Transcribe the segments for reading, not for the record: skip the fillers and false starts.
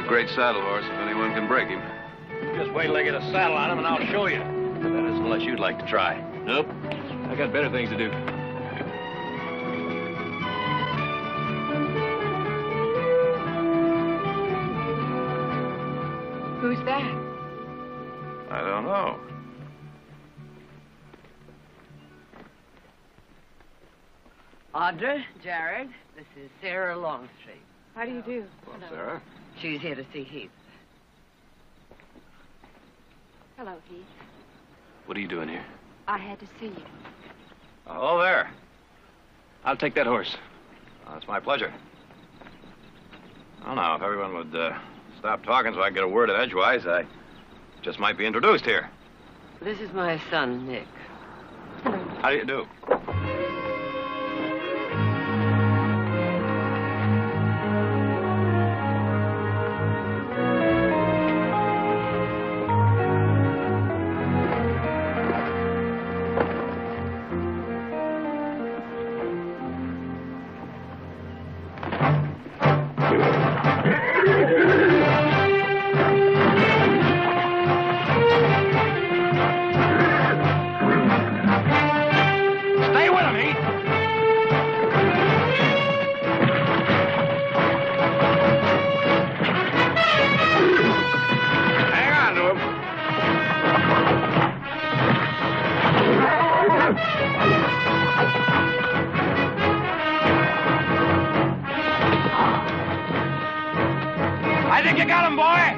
great saddle horse if anyone can break him. Just wait till I get a saddle on him and I'll show you. That is, unless you'd like to try. Nope. I got better things to do. Who's that? I don't know. Audra, Jared, this is Sarah Longstreet. How do you do? Well, Sarah. She's here to see Heath. Hello, Heath. What are you doing here? I had to see you. Hello there. I'll take that horse. Oh, it's my pleasure. I don't know, if everyone would stop talking so I could get a word of edgewise, I just might be introduced here. This is my son, Nick. How do you do? I think you got him, boy!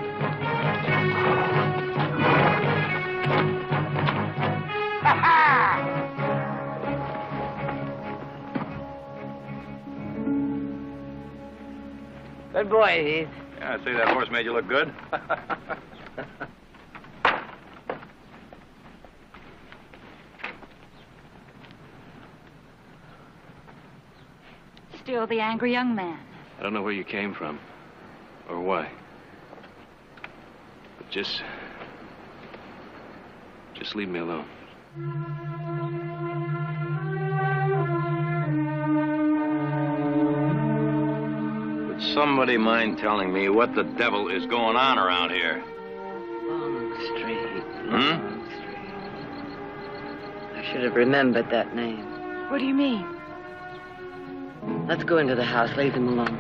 Good boy, Heath. Yeah, I see that horse made you look good. Still the angry young man. I don't know where you came from or why. But just leave me alone. Would somebody mind telling me what the devil is going on around here? Longstreet. Hmm? Longstreet. I should have remembered that name. What do you mean? Let's go into the house. Leave them alone.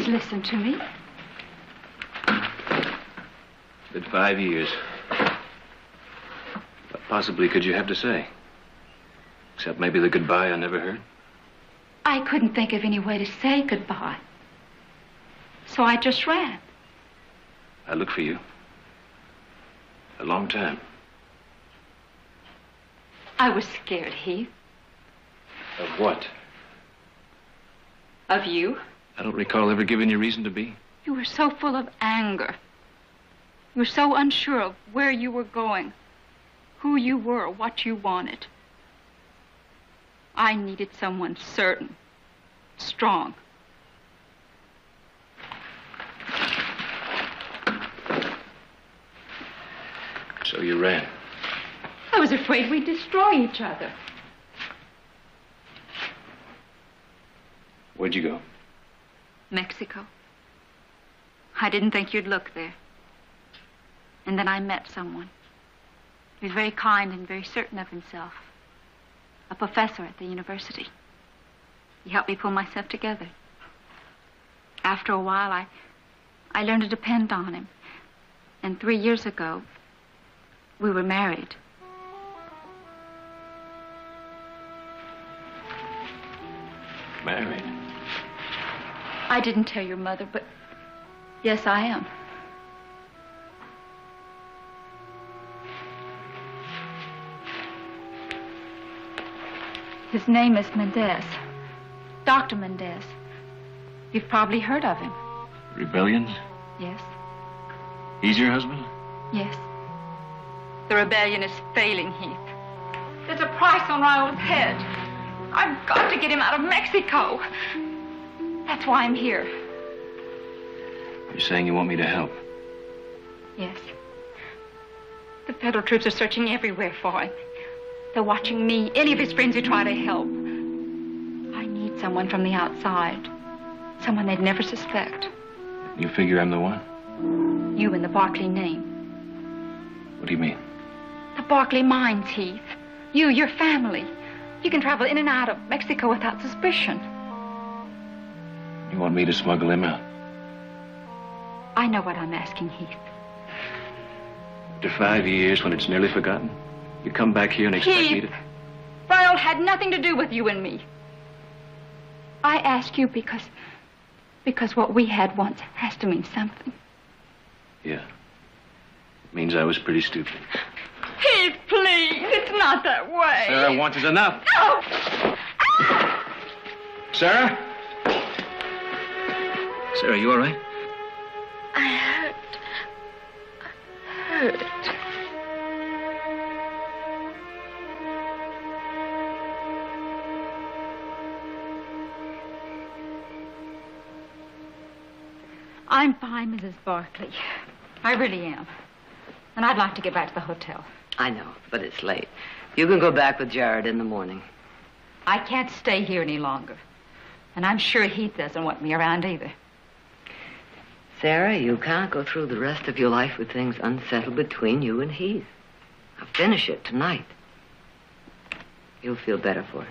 Listen to me. Been 5 years. What possibly could you have to say? Except maybe the goodbye I never heard? I couldn't think of any way to say goodbye. So I just ran. I looked for you. A long time. I was scared, Heath. Of what? Of you. I don't recall ever giving you reason to be. You were so full of anger. You were so unsure of where you were going, who you were, what you wanted. I needed someone certain, strong. So you ran. I was afraid we'd destroy each other. Where'd you go? Mexico. I didn't think you'd look there. And then I met someone. He was very kind and very certain of himself. A professor at the university. He helped me pull myself together. After a while, I learned to depend on him. And 3 years ago, we were married. Married? I didn't tell your mother, but yes, I am. His name is Mendez. Dr. Mendez. You've probably heard of him. Rebellions? Yes. He's your husband? Yes. The rebellion is failing, Heath. There's a price on Raul's head. I've got to get him out of Mexico. That's why I'm here. You're saying you want me to help? Yes. The federal troops are searching everywhere for him. They're watching me, any of his friends who try to help. I need someone from the outside. Someone they'd never suspect. You figure I'm the one? You and the Barclay name. What do you mean? The Barclay mines, Heath. You, your family. You can travel in and out of Mexico without suspicion. You want me to smuggle him out? I know what I'm asking, Heath. After 5 years, when it's nearly forgotten, you come back here and expect me to... Raul had nothing to do with you and me. I ask you because what we had once has to mean something. Yeah. It means I was pretty stupid. Heath, please. It's not that way. Sarah, once is enough. No! Sarah? Sarah, you all right? I hurt. I'm fine, Mrs. Barclay. I really am. And I'd like to get back to the hotel. I know, but it's late. You can go back with Gerard in the morning. I can't stay here any longer. And I'm sure Heath doesn't want me around either. Sarah, you can't go through the rest of your life with things unsettled between you and Heath. Now finish it tonight. You'll feel better for it.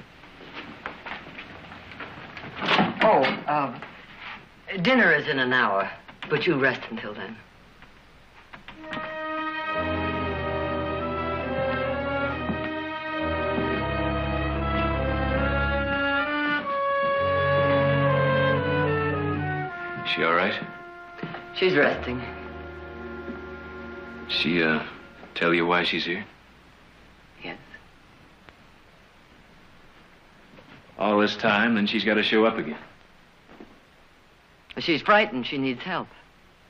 Oh, dinner is in an hour, but you rest until then. Is she all right? She's resting. She, tell you why she's here? Yes. All this time, then she's got to show up again. She's frightened. She needs help.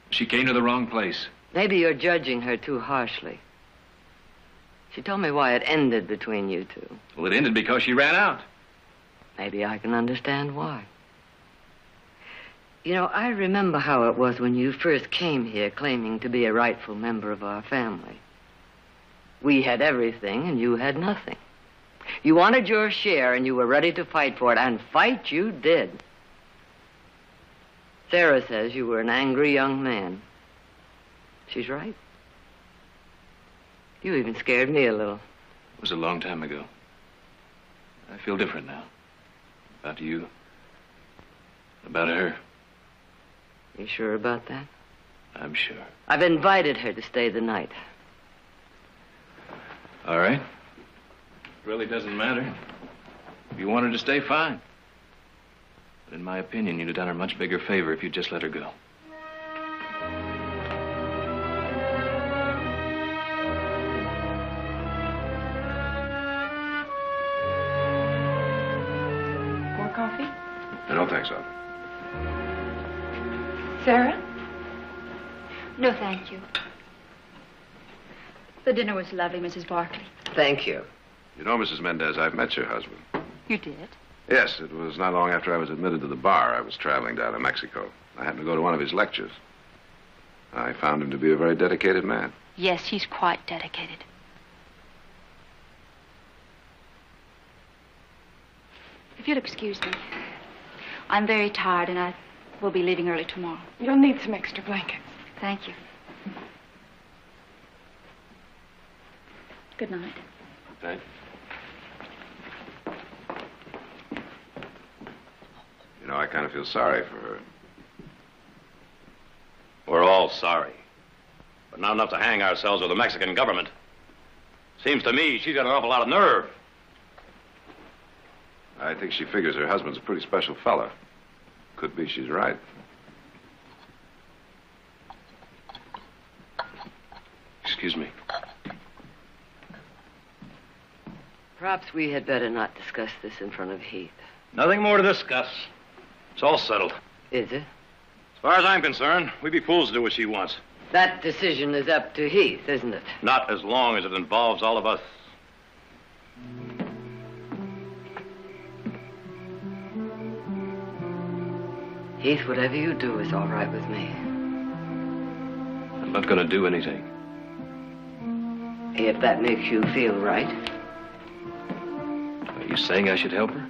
She came to the wrong place. Maybe you're judging her too harshly. She told me why it ended between you two. Well, it ended because she ran out. Maybe I can understand why. You know, I remember how it was when you first came here claiming to be a rightful member of our family. We had everything and you had nothing. You wanted your share and you were ready to fight for it, and fight you did. Sarah says you were an angry young man. She's right. You even scared me a little. It was a long time ago. I feel different now. About you. About her. You sure about that? I'm sure. I've invited her to stay the night. All right. It really doesn't matter. If you want her to stay, fine. But in my opinion, you'd have done her a much bigger favor if you'd just let her go. More coffee? I don't think so. Sarah? No, thank you. The dinner was lovely, Mrs. Barclay. Thank you. You know, Mrs. Mendez, I've met your husband. You did? Yes, it was not long after I was admitted to the bar. I was traveling down to Mexico. I happened to go to one of his lectures. I found him to be a very dedicated man. Yes, he's quite dedicated. If you'll excuse me, I'm very tired and I will be leaving early tomorrow. You'll need some extra blankets. Thank you. Good night. Okay. You know, I kind of feel sorry for her. We're all sorry. But not enough to hang ourselves with the Mexican government. Seems to me she's got an awful lot of nerve. I think she figures her husband's a pretty special fella. Could be she's right. Excuse me. Perhaps we had better not discuss this in front of Heath. Nothing more to discuss. It's all settled. Is it? As far as I'm concerned, we'd be fools to do what she wants. That decision is up to Heath, isn't it? Not as long as it involves all of us. Heath, whatever you do is all right with me. I'm not going to do anything. If that makes you feel right. Are you saying I should help her?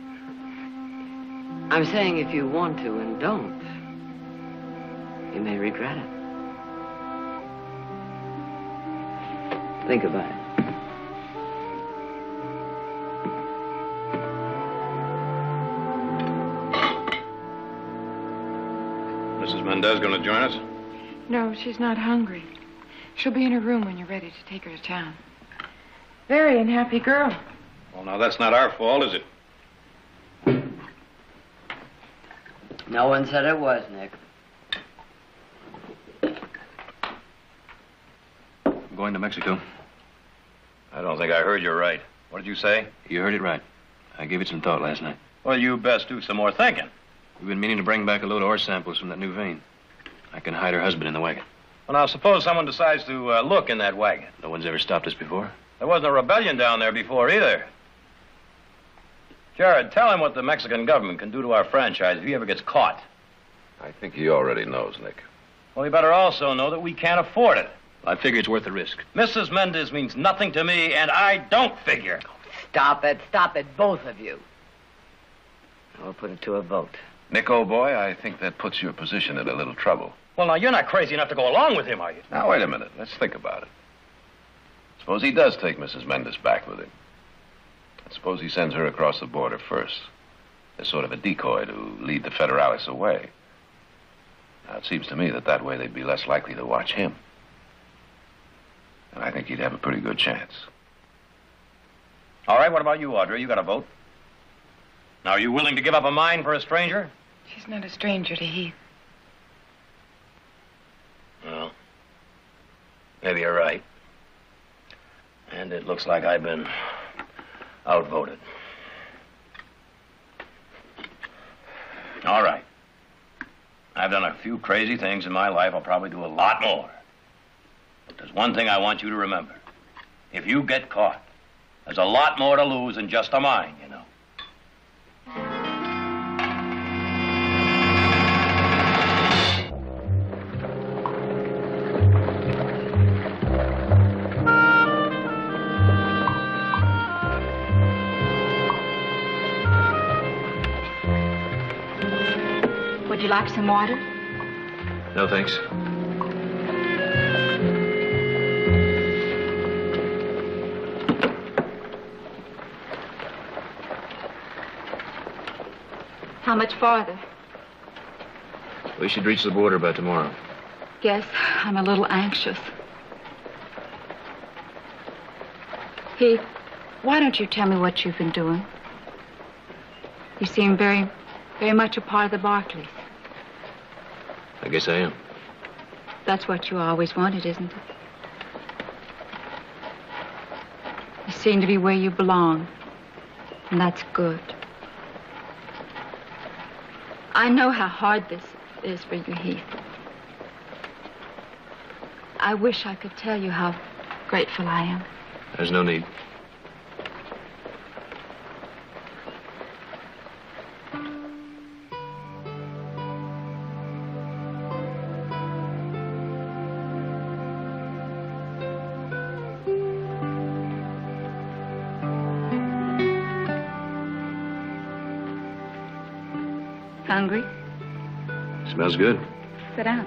I'm saying if you want to and don't, you may regret it. Think about it. Mrs. Mendez going to join us? No, she's not hungry. She'll be in her room when you're ready to take her to town. Very unhappy girl. Well, now, that's not our fault, is it? No one said it was, Nick. I'm going to Mexico. I don't think I heard you right. What did you say? You heard it right. I gave it some thought last night. Well, you best do some more thinking. We've been meaning to bring back a load of ore samples from that new vein. I can hide her husband in the wagon. Well, now, suppose someone decides to look in that wagon. No one's ever stopped us before. There wasn't a rebellion down there before either. Jared, tell him what the Mexican government can do to our franchise if he ever gets caught. I think he already knows, Nick. Well, he better also know that we can't afford it. I figure it's worth the risk. Mrs. Mendez means nothing to me, and I don't figure. Stop it, both of you. I'll put it to a vote. Nick, old boy, I think that puts your position in a little trouble. Well, now, you're not crazy enough to go along with him, are you? Now, wait a minute. Let's think about it. Suppose he does take Mrs. Mendez back with him. And suppose he sends her across the border first. As sort of a decoy to lead the Federales away. Now, it seems to me that way they'd be less likely to watch him. And I think he'd have a pretty good chance. All right, what about you, Audrey? You got a vote. Now, are you willing to give up a mine for a stranger? She's not a stranger to Heath. Well, maybe you're right. And it looks like I've been outvoted. All right. I've done a few crazy things in my life. I'll probably do a lot more. But there's one thing I want you to remember. If you get caught, there's a lot more to lose than just a mine, you know. Would you like some water? No, thanks. How much farther? We should reach the border by tomorrow. Guess I'm a little anxious. Heath, why don't you tell me what you've been doing? You seem very much a part of the Barclays. I guess I am. That's what you always wanted, isn't it? You seem to be where you belong, and that's good. I know how hard this is for you, Heath. I wish I could tell you how grateful I am. There's no need. Hungry? Smells good. Sit down.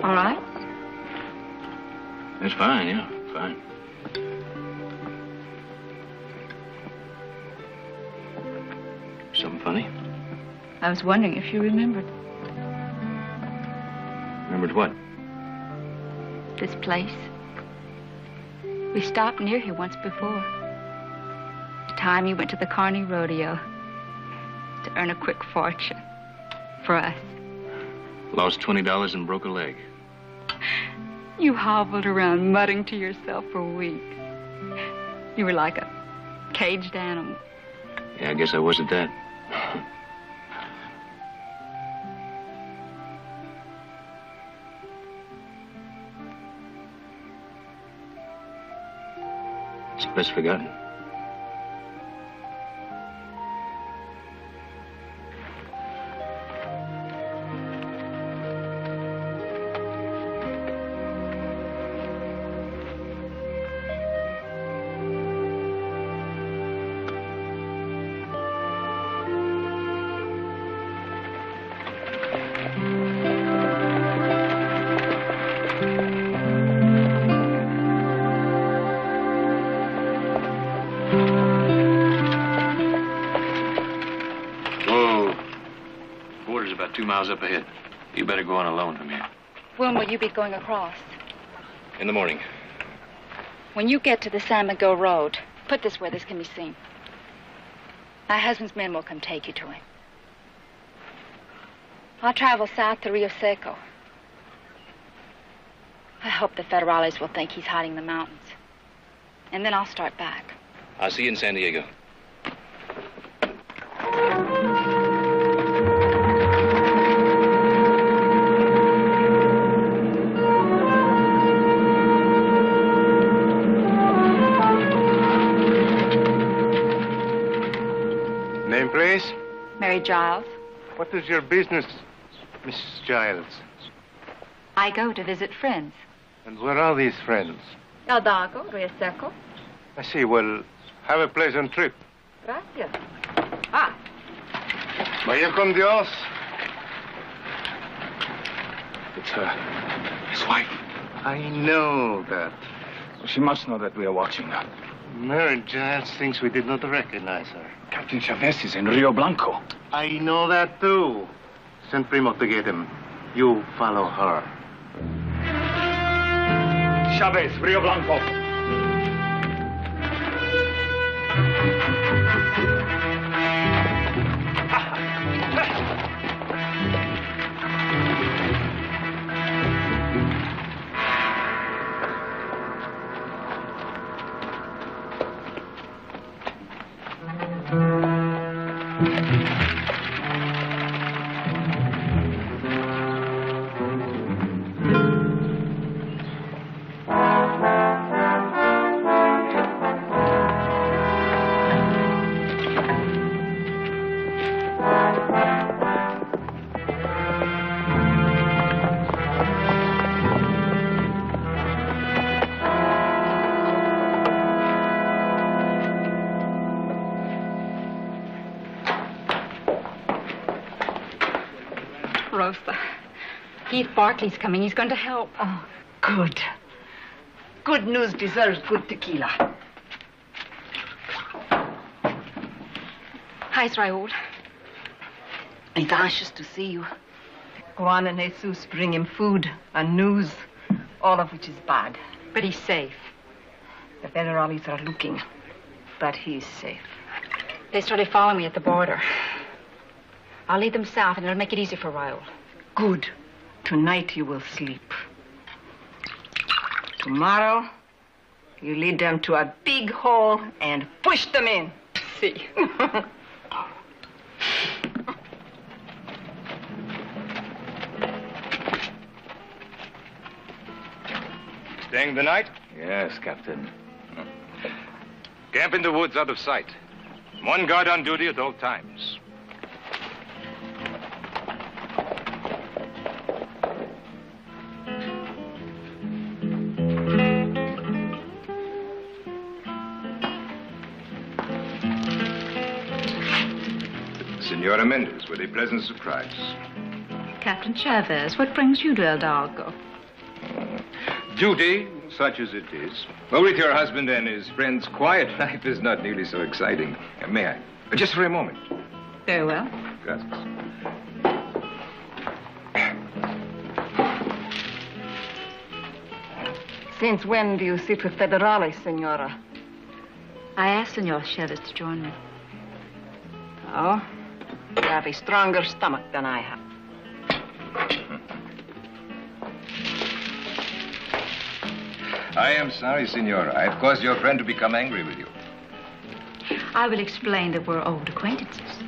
All right? It's fine, yeah, fine. Something funny? I was wondering if you remembered Remembered what? this place. We stopped near here once before. The time you went to the Carney Rodeo to earn a quick fortune for us. Lost $20 and broke a leg. You hobbled around muttering to yourself for a week. You were like a caged animal. Yeah, I guess I wasn't that. It's best forgotten. About 2 miles up ahead. You better go on alone from here. When will you be going across? In the morning. When you get to the San Miguel Road, put this where this can be seen. My husband's men will come take you to him. I'll travel south to Rio Seco. I hope the Federales will think he's hiding in the mountains. And then I'll start back. I'll see you in San Diego. Name, please? Mary Giles. What is your business, Mrs. Giles? I go to visit friends. And where are these friends? El Dago, Rio Seco. I see. Well, have a pleasant trip. Gracias. Ah. Vaya con Dios. It's her. His wife. I know that. She must know that we are watching her. Mary Giles thinks we did not recognize her. Captain Chavez is in Rio Blanco. I know that, too. Send Primo to get him. You follow her. Chavez, Rio Blanco. Rosa. Keith Barkley's coming. He's going to help. Oh, good. Good news deserves good tequila. Hi's Raul. He's anxious to see you. Juan and Jesus bring him food and news, all of which is bad. But he's safe. The federales are looking, but he's safe. They started following me at the border. I'll lead them south, and it'll make it easy for Raul. Good. Tonight you will sleep. Tomorrow, you lead them to a big hole and push them in. See. Staying the night? Yes, Captain. Camp in the woods out of sight. One guard on duty at all times. Senora Mendez, with a pleasant surprise. Captain Chavez, what brings you to El Hidalgo? Duty, such as it is. Well, with your husband and his friends, quiet life is not nearly so exciting. May I? Just for a moment. Very well. Gracias. Since when do you sit with Federales, Senora? I asked Senor Chavez to join me. Oh? You have a stronger stomach than I have. I am sorry, Senora. I've caused your friend to become angry with you. I will explain that we're old acquaintances.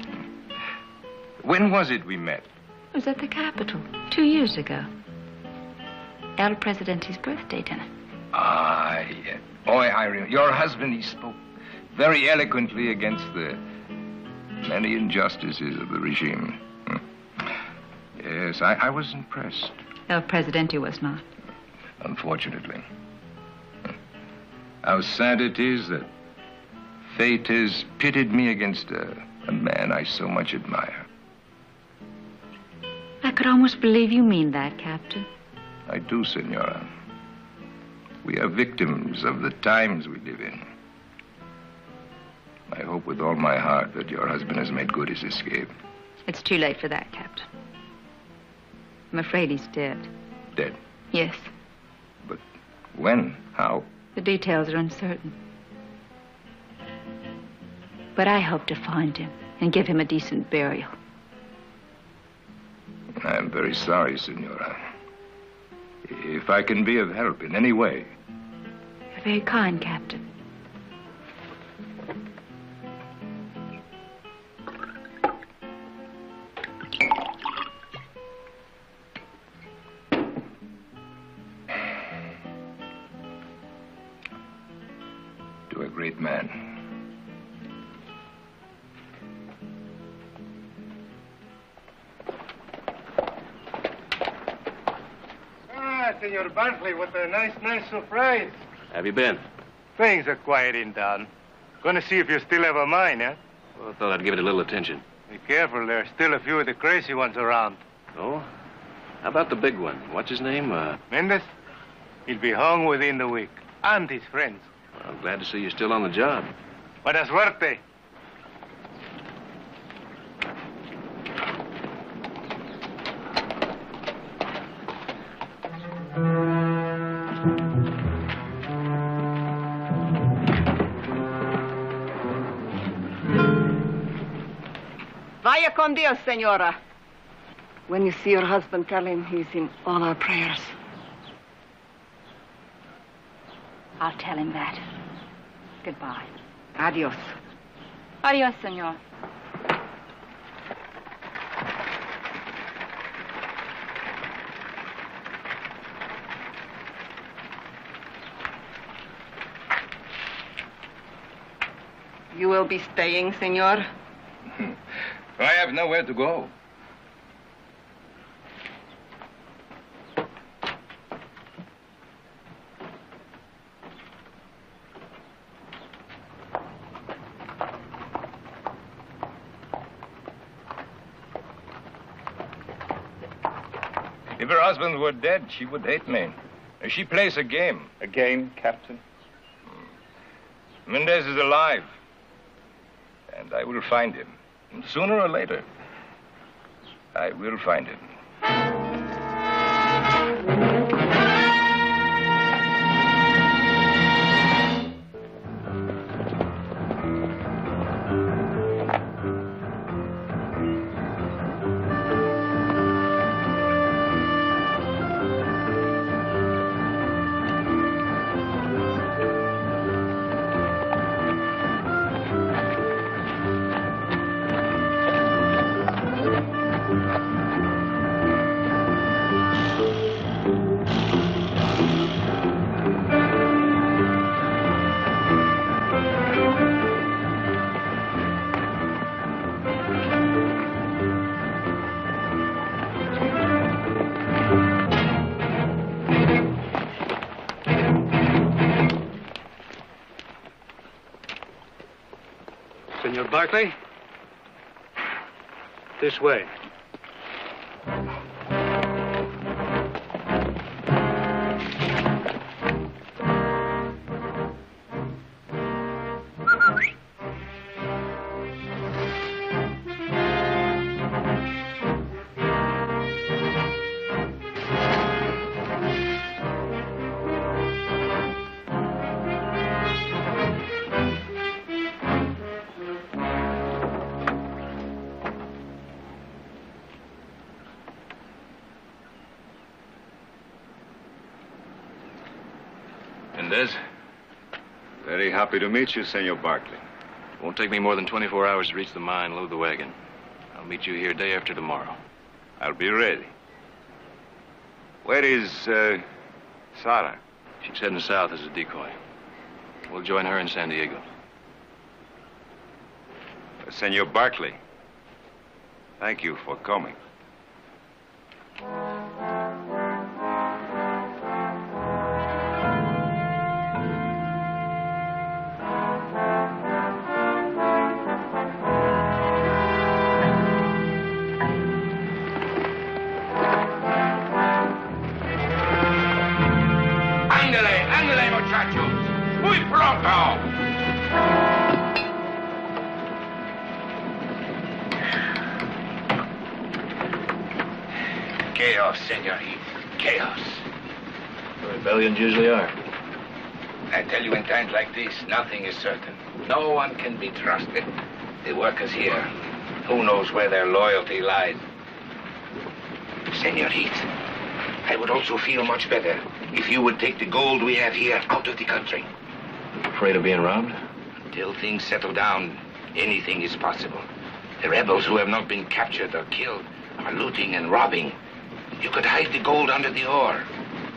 When was it we met? It was at the Capitol 2 years ago. El Presidente's birthday dinner. Ah, yeah. Oh, I remember. Your husband, he spoke very eloquently against the many injustices of the regime. Yes, I was impressed. El Presidente was not. Unfortunately. How sad it is that fate has pitted me against a man I so much admire. I could almost believe you mean that, Captain. I do, Senora. We are victims of the times we live in. I hope with all my heart that your husband has made good his escape. It's too late for that, Captain. I'm afraid he's dead. Dead? Yes. But when? How? The details are uncertain. But I hope to find him and give him a decent burial. I'm very sorry, Senora. If I can be of help in any way. You're very kind, Captain. To a great man. Senor Barkley, what a nice surprise. Have you been? Things are quiet in town. Gonna see if you still have a mind, huh? Well, I thought I'd give it a little attention. Be careful, there's still a few of the crazy ones around. Oh? How about the big one? What's his name? Mendez? He'll be hung within the week. And his friends. Well, I'm glad to see you're still on the job. Buena suerte. Vaya con Dios, Senora. When you see your husband, tell him he's in all our prayers. I'll tell him that. Goodbye. Adios. Adios, senor. You will be staying, senor? I have nowhere to go. If her husband were dead, she would hate me. She plays a game. A game, Captain? Mendez is alive. And I will find him. Sooner or later, I will find him. Barkley. This way. Very happy to meet you, Senor Barkley. Won't take me more than 24 hours to reach the mine, load the wagon. I'll meet you here day after tomorrow. I'll be ready. Where is, Sarah? She's heading south as a decoy. We'll join her in San Diego. Senor Barkley, thank you for coming. Ándale, muchachos. Muy pronto. Chaos, Senor Heath. Chaos. The rebellions usually are. I tell you, in times like this, nothing is certain. No one can be trusted. The workers here, who knows where their loyalty lies? Senor Heath, I would also feel much better if you would take the gold we have here out of the country. Afraid of being robbed? Until things settle down, anything is possible. The rebels who have not been captured or killed are looting and robbing. You could hide the gold under the ore.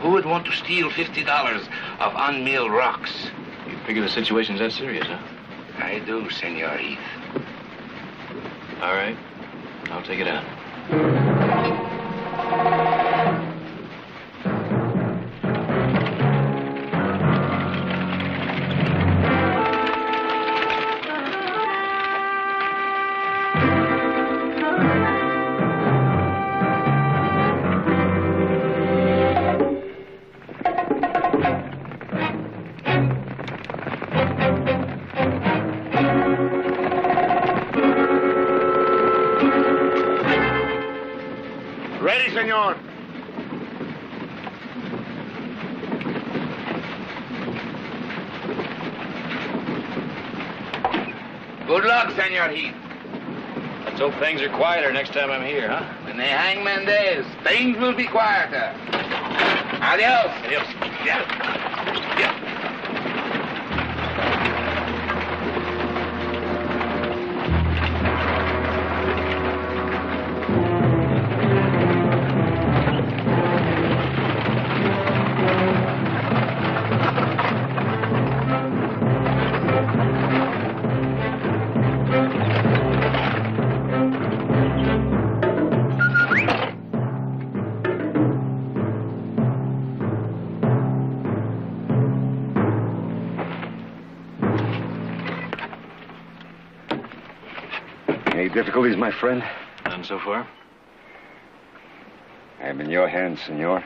Who would want to steal $50 of unmilled rocks? You figure the situation's that serious, huh? I do, Senor Heath. All right. I'll take it out. Ready, senor. Good luck, Senor Heath. Let's hope things are quieter next time I'm here, huh? When they hang Mendez, things will be quieter. Adios. Adios. Yeah. Any difficulties, my friend? None so far. I am in your hands, senor.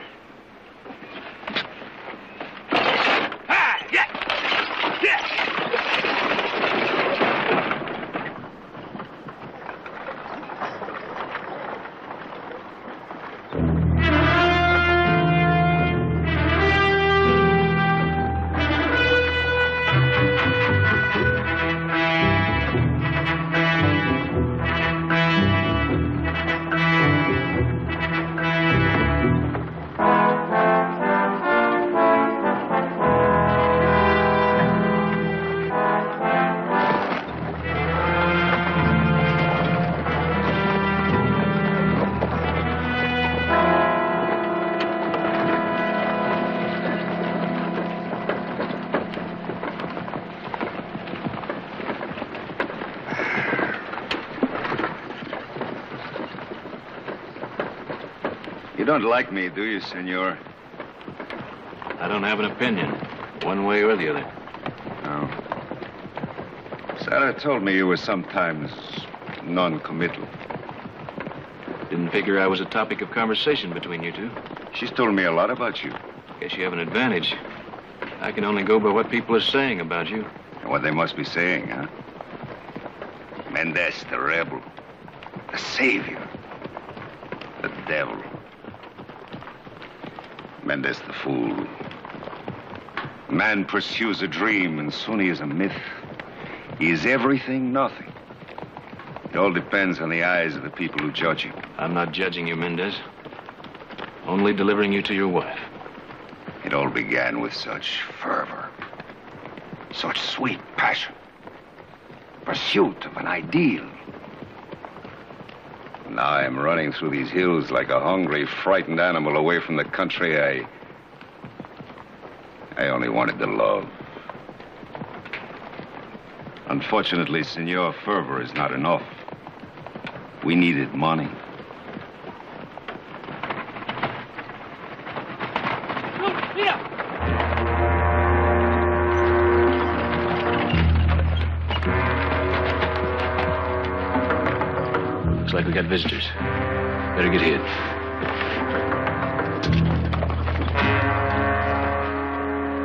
You don't like me, do you, senor? I don't have an opinion, one way or the other. No. Ella told me you were sometimes non-committal. Didn't figure I was a topic of conversation between you two. She's told me a lot about you. Guess you have an advantage. I can only go by what people are saying about you. And what they must be saying, huh? Mendez, the rebel. The savior. The devil. Mendez, the fool. Man pursues a dream, and soon he is a myth. He is everything, nothing. It all depends on the eyes of the people who judge him. I'm not judging you, Mendez. Only delivering you to your wife. It all began with such fervor, such sweet passion, pursuit of an ideal. Now I'm running through these hills like a hungry, frightened animal away from the country I only wanted to love. Unfortunately, Senor, fervor is not enough. We needed money. Looks like we got visitors. Better get hid.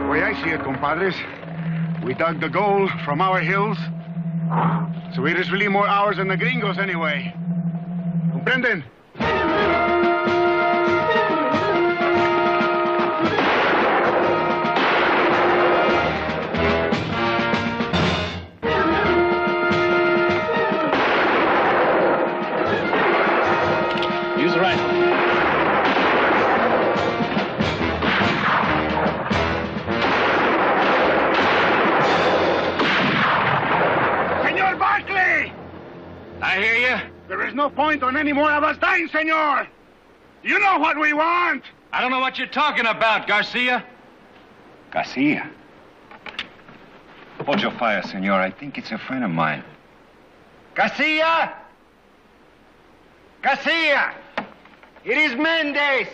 The way I see it, compadres, we dug the gold from our hills, so it is really more ours than the gringos anyway. ¿Comprenden? Use the rifle. Senor Barkley! I hear you. There is no point on any more of us dying, senor. You know what we want. I don't know what you're talking about, Garcia. Garcia? Hold your fire, senor. I think it's a friend of mine. Garcia! Garcia! It is Mendez!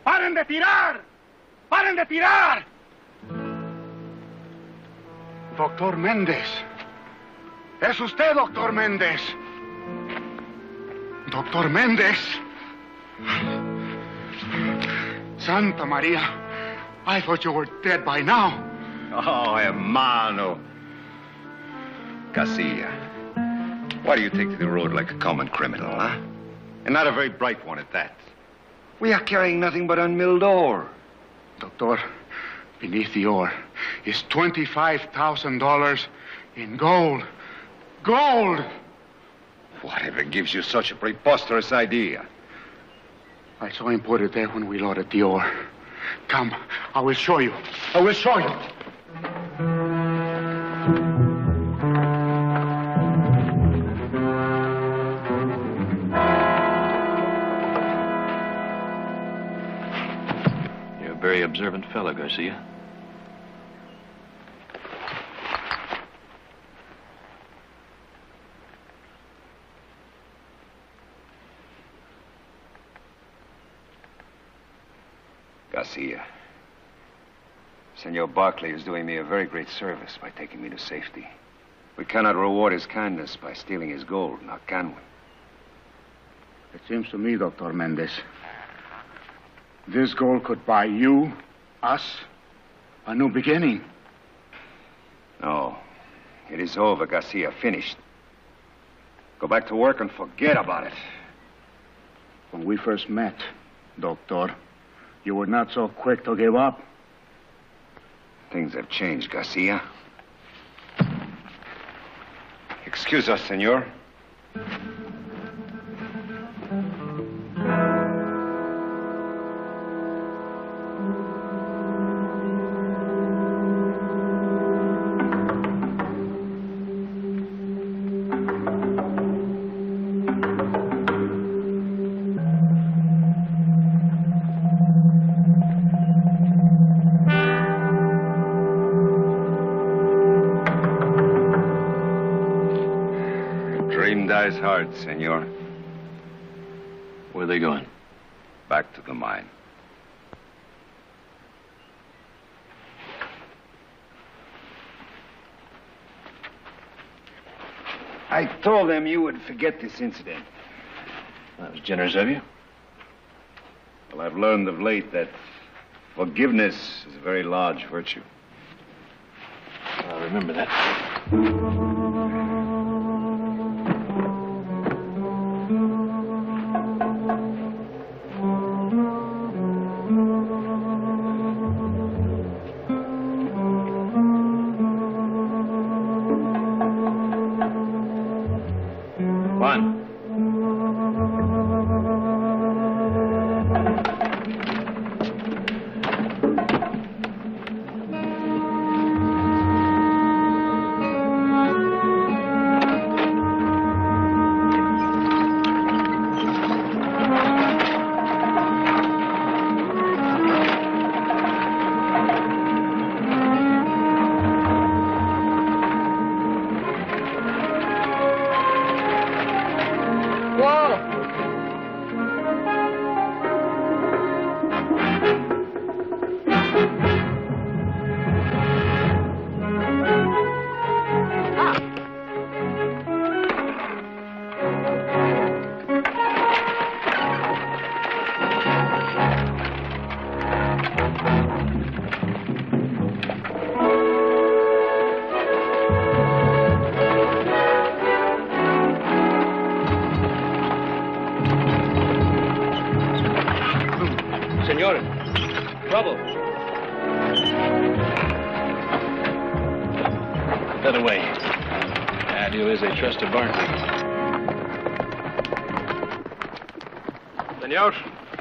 ¡Paren de tirar! ¡Paren de tirar! Doctor Méndez. Es usted, Doctor Méndez. Doctor Méndez. Santa Maria. I thought you were dead by now. Oh, hermano. Garcia. Why do you take to the road like a common criminal, huh? And not a very bright one at that. We are carrying nothing but unmilled ore. Doctor, beneath the ore is $25,000 in gold. Gold! Whatever gives you such a preposterous idea? I saw him put it there when we loaded the ore. Come, I will show you. I will show you. You're a very observant fellow, Garcia. Garcia. Senor Barkley is doing me a very great service by taking me to safety. We cannot reward his kindness by stealing his gold, now can we? It seems to me, Dr. Mendez, this gold could buy you, us, a new beginning. No. It is over, Garcia. Finished. Go back to work and forget about it. When we first met, Doctor, you were not so quick to give up. Things have changed, Garcia. Excuse us, senor. Dies hard, senor. Where are they going? Back to the mine. I told them you would forget this incident. That was generous of you. Well, I've learned of late that forgiveness is a very large virtue. I'll remember that.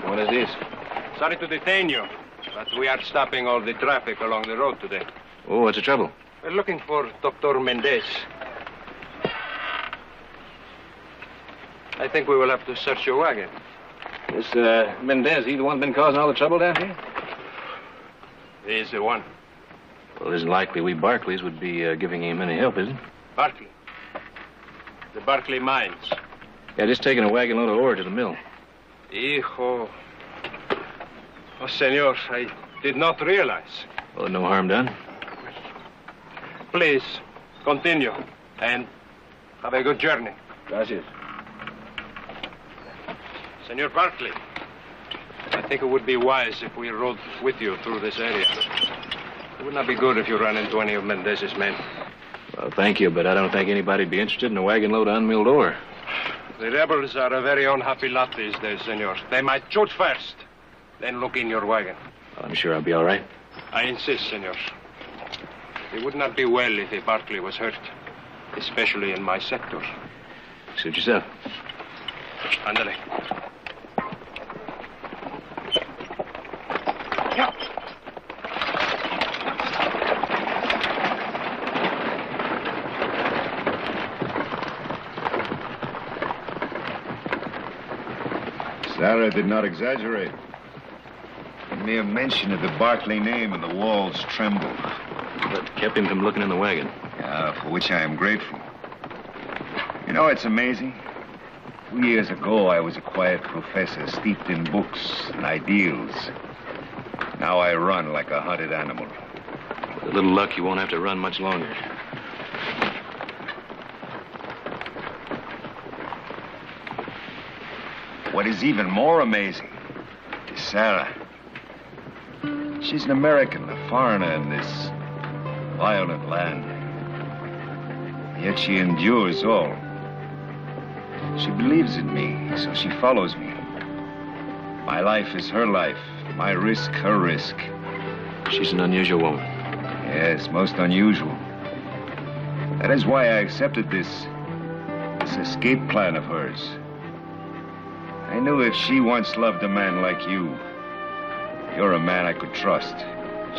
What is this? Sorry to detain you, but we are stopping all the traffic along the road today. Oh, what's the trouble? We're looking for Dr. Mendez. I think we will have to search your wagon. This, Mendez, he the one been causing all the trouble down here? He's the one. Well, it isn't likely we Barclays would be giving him any help, is it? Barclay. The Barclay mines. Yeah, just taking a wagon load of ore to the mill. Hijo. Oh, senor, I did not realize. Well, no harm done. Please, continue. And have a good journey. Gracias. Senor Barclay, I think it would be wise if we rode with you through this area. It would not be good if you ran into any of Mendez's men. Well, thank you, but I don't think anybody'd be interested in a wagon load of unmilled ore. The rebels are a very unhappy lot these days, senor. They might shoot first, then look in your wagon. Well, I'm sure I'll be all right. I insist, senor. It would not be well if a Barclay was hurt, especially in my sector. Suit yourself. Ándale. Sarah did not exaggerate. The mere mention of the Barclay name and the walls trembled. But kept him from looking in the wagon. Yeah, for which I am grateful. You know, it's amazing. 2 years ago, I was a quiet professor steeped in books and ideals. Now I run like a hunted animal. With a little luck, you won't have to run much longer. What is even more amazing is Sarah. She's an American, a foreigner in this violent land. Yet she endures all. She believes in me, so she follows me. My life is her life, my risk, her risk. She's an unusual woman. Yes, most unusual. That is why I accepted this escape plan of hers. I knew if she once loved a man like you, you're a man I could trust.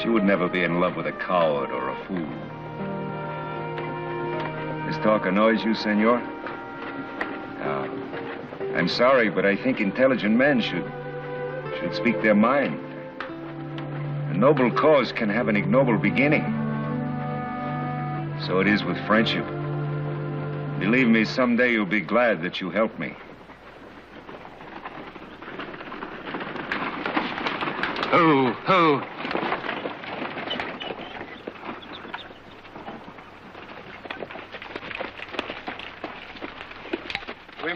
She would never be in love with a coward or a fool. This talk annoys you, senor? I'm sorry, but I think intelligent men should speak their mind. A noble cause can have an ignoble beginning. So it is with friendship. Believe me, someday you'll be glad that you helped me. Ho, ho.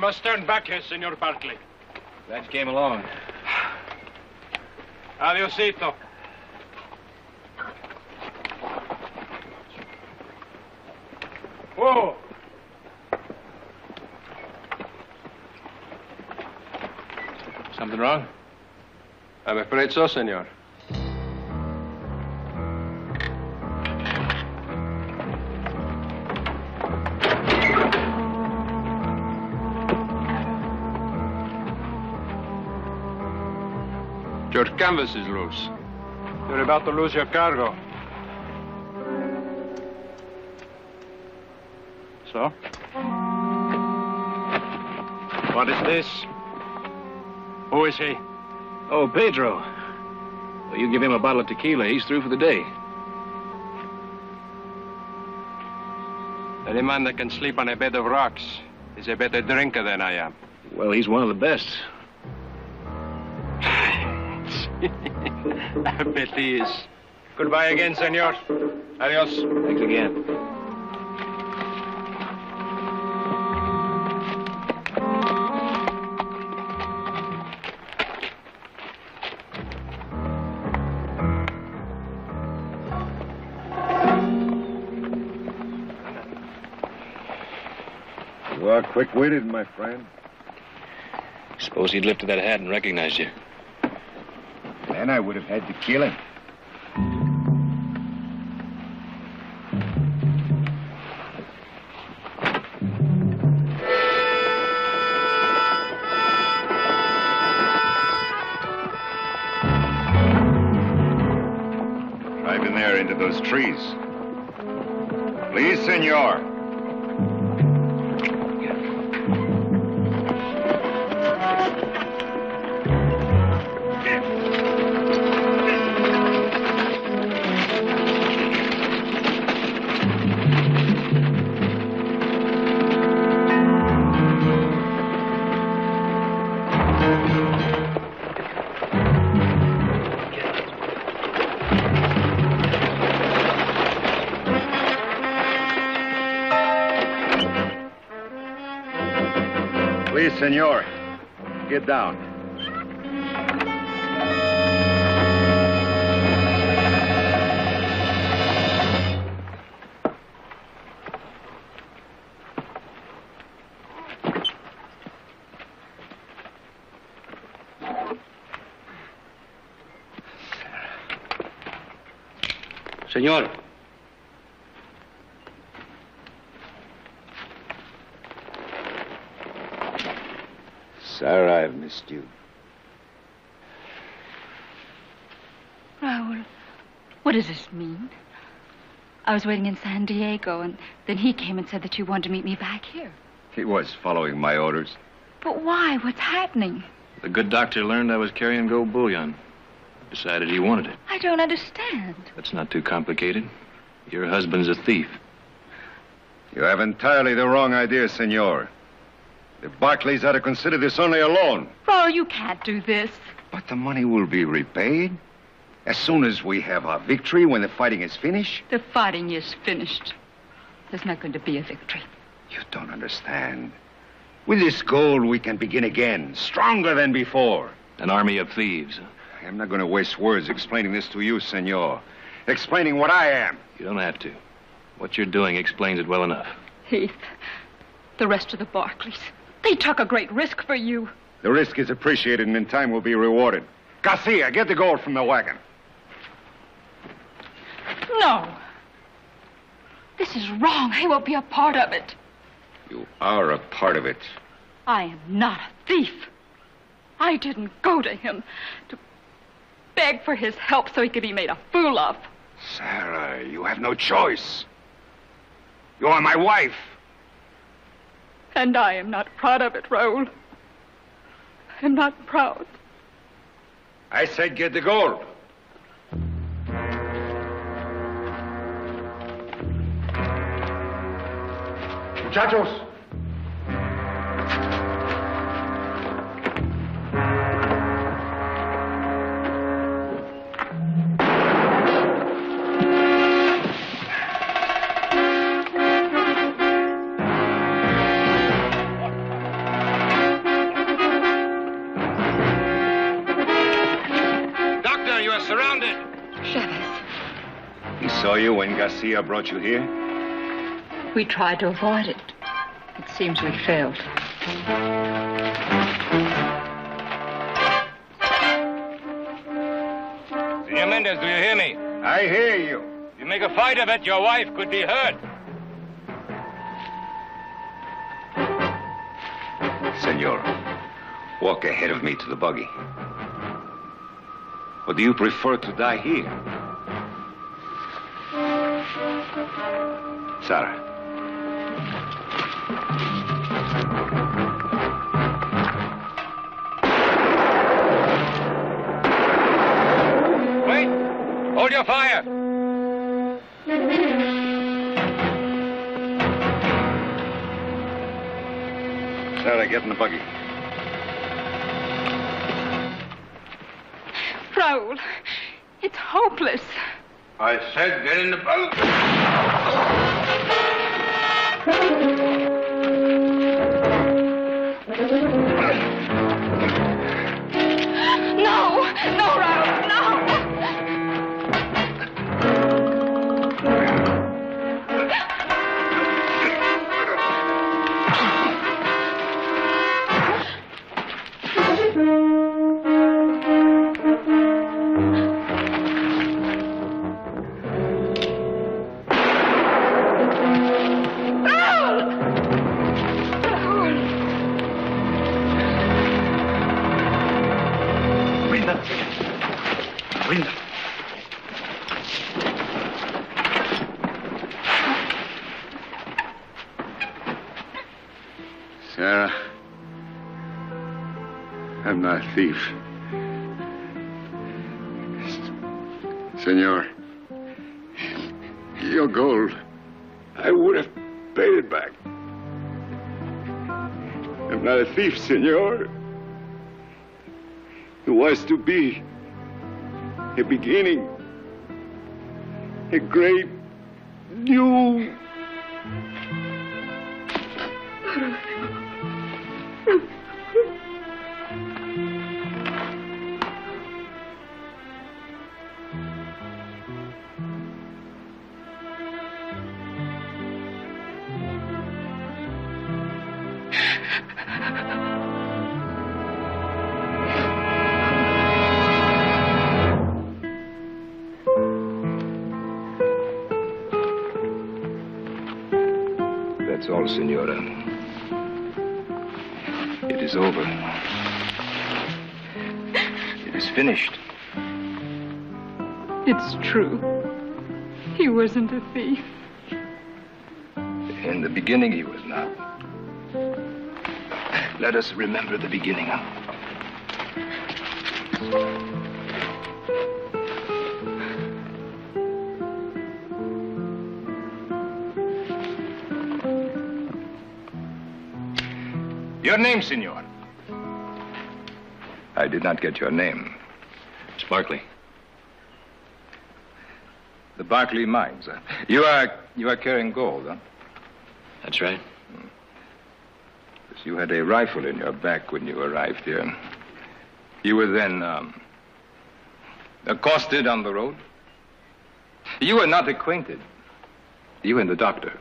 must turn back here, Senor Barkley. Glad you came along. Adiosito. Whoa! Something wrong? I'm afraid so, senor. Your canvas is loose. You're about to lose your cargo. So? What is this? Who is he? Oh, Pedro. Well, you give him a bottle of tequila, he's through for the day. Any man that can sleep on a bed of rocks is a better drinker than I am. Well, he's one of the best. I bet he is. Goodbye again, senor. Adios. Thanks again. You are quick-witted, my friend. Suppose he'd lifted that hat and recognized you. Then I would have had to kill him. Drive in there into those trees. Please, senor. Please, senor, get down. Senor. Sarah, I've missed you. Raul, what does this mean? I was waiting in San Diego, and then he came and said that you wanted to meet me back here. He was following my orders. But why? What's happening? The good doctor learned I was carrying gold bullion. Decided he wanted it. I don't understand. That's not too complicated. Your husband's a thief. You have entirely the wrong idea, senor. The Barclays are to consider this only a loan. Raul, you can't do this. But the money will be repaid as soon as we have our victory, when the fighting is finished. The fighting is finished. There's not going to be a victory. You don't understand. With this gold, we can begin again, stronger than before. An army of thieves. I'm not going to waste words explaining this to you, senor. Explaining what I am. You don't have to. What you're doing explains it well enough. Heath, the rest of the Barclays, they took a great risk for you. The risk is appreciated and in time will be rewarded. Garcia, get the gold from the wagon. No. This is wrong. I won't be a part of it. You are a part of it. I am not a thief. I didn't go to him to beg for his help so he could be made a fool of. Sarah, you have no choice. You are my wife. And I am not proud of it, Raul. I'm not proud. I said get the gold. Muchachos. saw you when Garcia brought you here? We tried to avoid it. It seems we failed. Senor Mendez, do you hear me? I hear you. If you make a fight of it, your wife could be hurt. Senor, walk ahead of me to the buggy. Or do you prefer to die here? Sarah. Wait! Hold your fire! Sarah, get in the buggy. Raul, it's hopeless. I said get in the boat. No, Raul, no. Sarah, I'm not a thief. Senor, your gold, I would have paid it back. I'm not a thief, senor. It was to be a beginning, a great new... That's all, Senora. It is over. It is finished. It's true. He wasn't a thief. In the beginning, he was not. Let us remember the beginning. Your name, senor? I did not get your name. It's Barkley. The Barkley mines. You are carrying gold, huh? That's right. Yes, you had a rifle in your back when you arrived here. You were then accosted on the road. You were not acquainted. You and the doctor.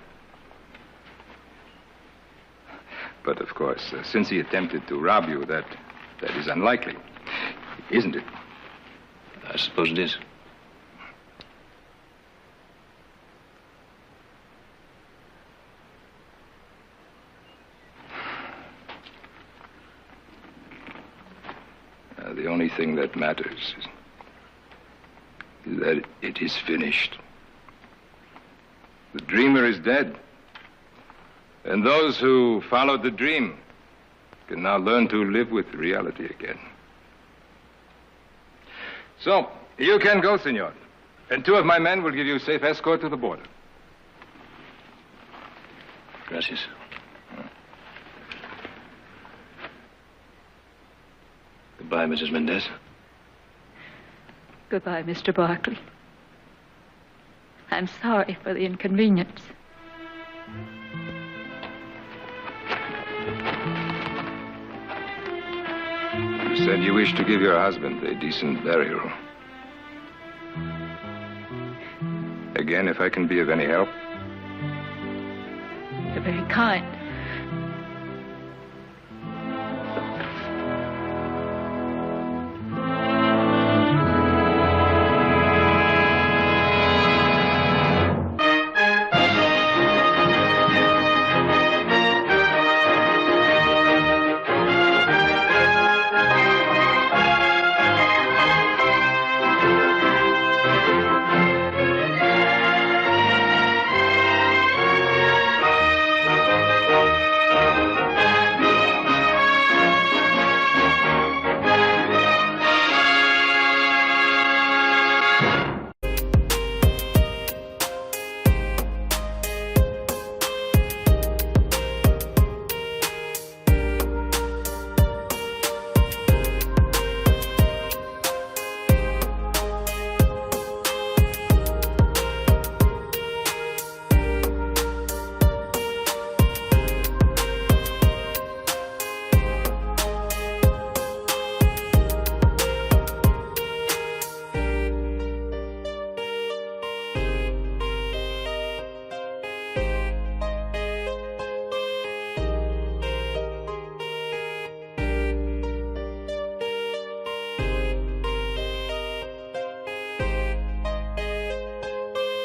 But of course, since he attempted to rob you, that is unlikely, isn't it? I suppose it is. The only thing that matters is that it is finished. The dreamer is dead. And those who followed the dream can now learn to live with reality again. So, you can go, senor. And 2 of my men will give you safe escort to the border. Gracias. Goodbye, Mrs. Mendez. Goodbye, Mr. Barkley. I'm sorry for the inconvenience. You said you wished to give your husband a decent burial. A again if I can be of any help. You're very kind.